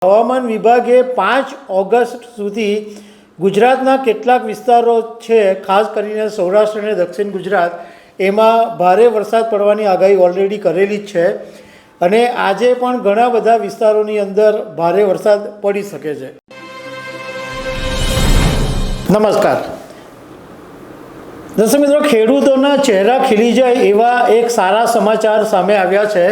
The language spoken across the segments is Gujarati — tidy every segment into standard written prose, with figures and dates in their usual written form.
હવામાન વિભાગે 5 ઓગસ્ટ સુધી ગુજરાતના કેટલાક વિસ્તારો છે, ખાસ કરીને સૌરાષ્ટ્ર અને દક્ષિણ ગુજરાત, એમાં ભારે વરસાદ પડવાની આગાહી ઓલરેડી કરેલી જ છે અને આજે પણ ઘણા બધા વિસ્તારોની અંદર ભારે વરસાદ પડી શકે છે. નમસ્કાર દર્શક મિત્રો, ખેડૂતોના ચહેરા ખીલી જાય એવા એક સારા સમાચાર સામે આવ્યા છે.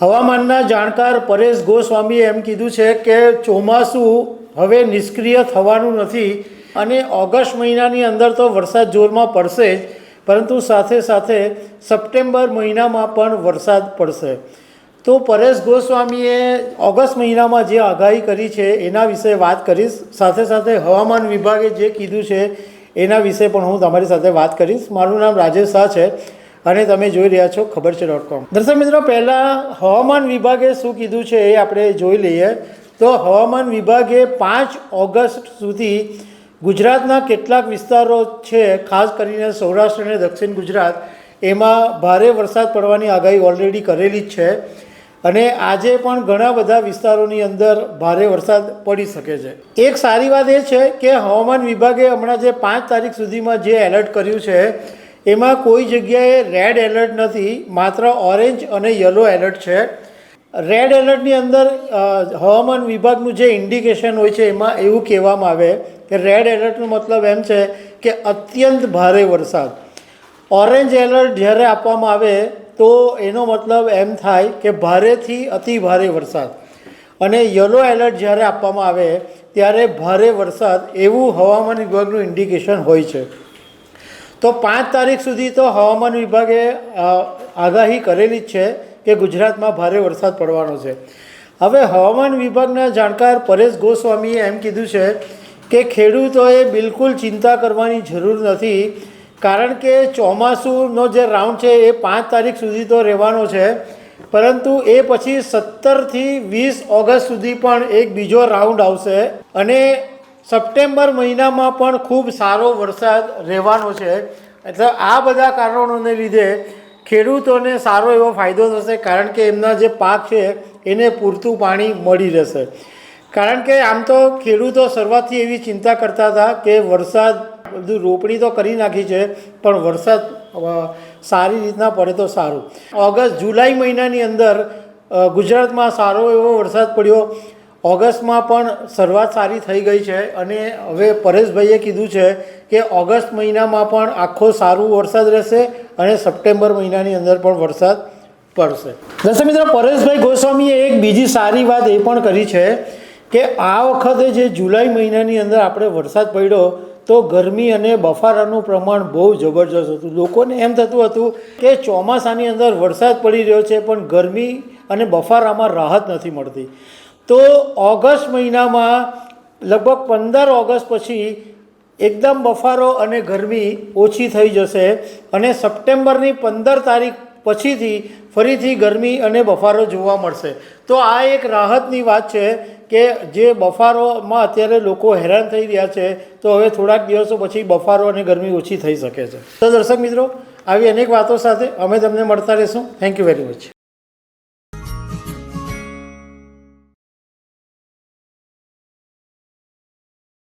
હવામાનના જાણકાર પરેશ ગોસ્વામીએ એમ કીધું છે કે ચોમાસું હવે નિષ્ક્રિય થવાનું નથી અને ઓગસ્ટ મહિનાની અંદર તો વરસાદ જોરમાં પડશે જ, પરંતુ સાથે સાથે સપ્ટેમ્બર મહિનામાં પણ વરસાદ પડશે. તો પરેશ ગોસ્વામીએ ઓગસ્ટ મહિનામાં જે આગાહી કરી છે એના વિશે વાત કરીશ. સાથે સાથે હવામાન વિભાગે જે કીધું છે એના વિશે પણ હું તમારી સાથે વાત કરીશ. મારું નામ રાજેશ શાહ છે અને તમે જોઈ રહ્યા છો ખબરછે.com. દર્શક મિત્રો, પહેલાં હવામાન વિભાગે શું કીધું છે એ આપણે જોઈ લઈએ. તો હવામાન વિભાગે 5 ઓગસ્ટ સુધી ગુજરાતના કેટલાક વિસ્તારો છે, ખાસ કરીને સૌરાષ્ટ્ર અને દક્ષિણ ગુજરાત, એમાં ભારે વરસાદ પડવાની આગાહી ઓલરેડી કરેલી જ છે અને આજે પણ ઘણા બધા વિસ્તારોની અંદર ભારે વરસાદ પડી શકે છે. એક સારી વાત એ છે કે હવામાન વિભાગે હમણાં જે 5 તારીખ સુધીમાં જે એલર્ટ કર્યું છે એમાં કોઈ જગ્યાએ રેડ એલર્ટ નથી, માત્ર ઓરેન્જ અને યલો એલર્ટ છે. રેડ એલર્ટની અંદર હવામાન વિભાગનું જે ઇન્ડિકેશન હોય છે એમાં એવું કહેવામાં આવે કે રેડ એલર્ટનો મતલબ એમ છે કે અત્યંત ભારે વરસાદ. ઓરેન્જ એલર્ટ જ્યારે આપવામાં આવે તો એનો મતલબ એમ થાય કે ભારેથી અતિ ભારે વરસાદ, અને યલો એલર્ટ જ્યારે આપવામાં આવે ત્યારે ભારે વરસાદ, એવું હવામાન વિભાગનું ઇન્ડિકેશન હોય છે. તો 5 તારીખ સુધી તો હવામાન વિભાગે આગાહી કરેલી જ છે કે ગુજરાતમાં ભારે વરસાદ પડવાનો છે. હવે હવામાન વિભાગના જાણકાર પરેશ ગોસ્વામીએ એમ કીધું છે કે ખેડૂતોએ બિલકુલ ચિંતા કરવાની જરૂર નથી, કારણ કે ચોમાસુનો જે રાઉન્ડ છે એ 5 તારીખ સુધી તો રહેવાનો છે, પરંતુ એ પછી 17થી 20 ઓગસ્ટ સુધી પણ એક બીજો રાઉન્ડ આવશે અને સપ્ટેમ્બર મહિનામાં પણ ખૂબ સારો વરસાદ રહેવાનો છે. એટલે આ બધા કારણોને લીધે ખેડૂતોને સારો એવો ફાયદો થશે, કારણ કે એમના જે પાક છે એને પૂરતું પાણી મળી રહેશે. કારણ કે આમ તો ખેડૂતો શરૂઆતથી એવી ચિંતા કરતા હતા કે વરસાદ, બધું રોપણી તો કરી નાખી છે પણ વરસાદ સારી રીતના પડે તો સારું. ઓગસ્ટ જુલાઈ મહિનાની અંદર ગુજરાતમાં સારો એવો વરસાદ પડ્યો. ઓગસ્ટમાં પણ શરૂઆત સારી થઈ ગઈ છે અને હવે પરેશભાઈએ કીધું છે કે ઓગસ્ટ મહિનામાં પણ આખો સારું વરસાદ રહેશે અને સપ્ટેમ્બર મહિનાની અંદર પણ વરસાદ પડશે. દર્શક મિત્રો, પરેશભાઈ ગોસ્વામીએ એક બીજી સારી વાત એ પણ કરી છે કે આ વખતે જે જુલાઈ મહિનાની અંદર આપણે વરસાદ પડ્યો તો ગરમી અને બફારાનું પ્રમાણ બહુ જબરજસ્ત હતું. લોકોને એમ થતું હતું કે ચોમાસાની અંદર વરસાદ પડી રહ્યો છે પણ ગરમી અને બફારામાં રાહત નથી મળતી. તો ઓગસ્ટ મહિનામાં લગભગ 15 ઓગસ્ટ પછી એકદમ બફારો અને ગરમી ઓછી થઈ જશે અને સપ્ટેમ્બરની 15 તારીખ પછીથી ફરીથી ગરમી અને બફારો જોવા મળશે. તો આ એક રાહતની વાત છે કે જે બફારોમાં અત્યારે લોકો હેરાન થઈ રહ્યા છે, તો હવે થોડાક દિવસો પછી બફારો અને ગરમી ઓછી થઈ શકે છે. તો દર્શક મિત્રો, આવી અનેક વાતો સાથે અમે તમને મળતા રહીશું. Thank you very much.